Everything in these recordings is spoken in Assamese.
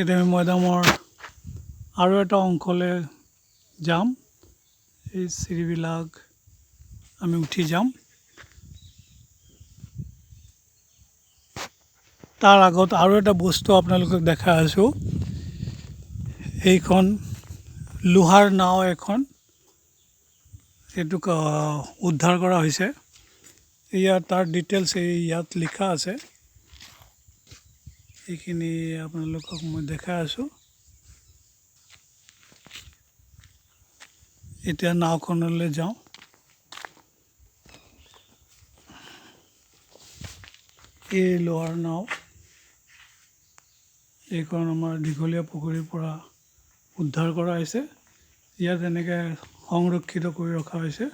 এতিয়া আমি মৈদামৰ আৰু এটা অংশলৈ যাম। এই চিৰিবিলাক আমি উঠি যাম। তাৰ আগত আৰু এটা বস্তু আপোনালোকক দেখাই আছোঁ। এইখন লোহাৰ নাও এখন, এইটোক উদ্ধাৰ কৰা হৈছে। ইয়াত তাৰ ডিটেইলছ ইয়াত লিখা আছে। এইখিনি আপোনালোকক মই দেখাই আছোঁ। এতিয়া নাওখনলৈ যাওঁ। এই লোহাৰ নাও, এইখন আমাৰ দীঘলীয়া পুখুৰীৰ পৰা উদ্ধাৰ কৰা হৈছে। ইয়াত এনেকৈ সংৰক্ষিত কৰি ৰখা হৈছে।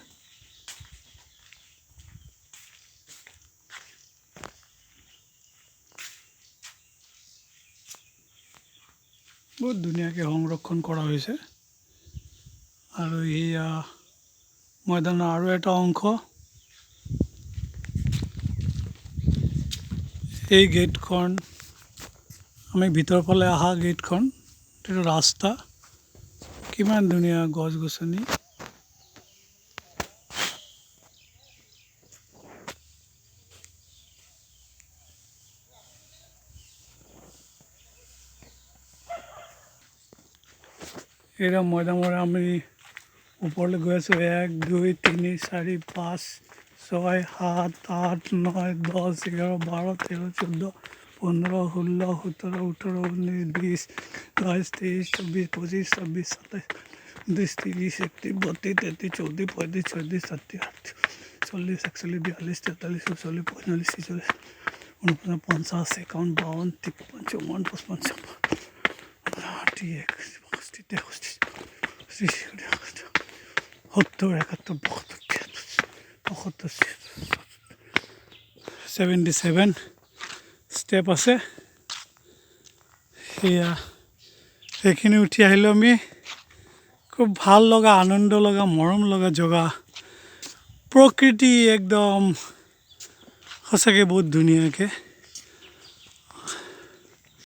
বহুত ধুনীয়াকৈ সংৰক্ষণ কৰা হৈছে। আৰু এয়া মৈদানৰ আৰু এটা অংশ। এই গেটখন, আমি ভিতৰৰ ফালে অহা গেটখন, এইটো ৰাস্তা। কিমান ধুনীয়া গছ গছনি। এয়া মৈদামৰ আমি ওপৰলৈ গৈ আছোঁ। 1 2 3 4 5 6 7 8 9 10 11 12 13 14 15 16 17 18 19 20 22 23 24 25 26 27 29 30 31 32 33 34 35 36 37 40 41 42 43 44 45 46 47 48 49 50 51 52 53 54 55 56 77 ষ্টেপ আছে। সেয়া সেইখিনি উঠি আহিলোঁ আমি। খুব ভাল লগা, আনন্দ লগা, মৰম লগা জেগা। প্ৰকৃতি একদম সঁচাকৈ বহুত ধুনীয়াকৈ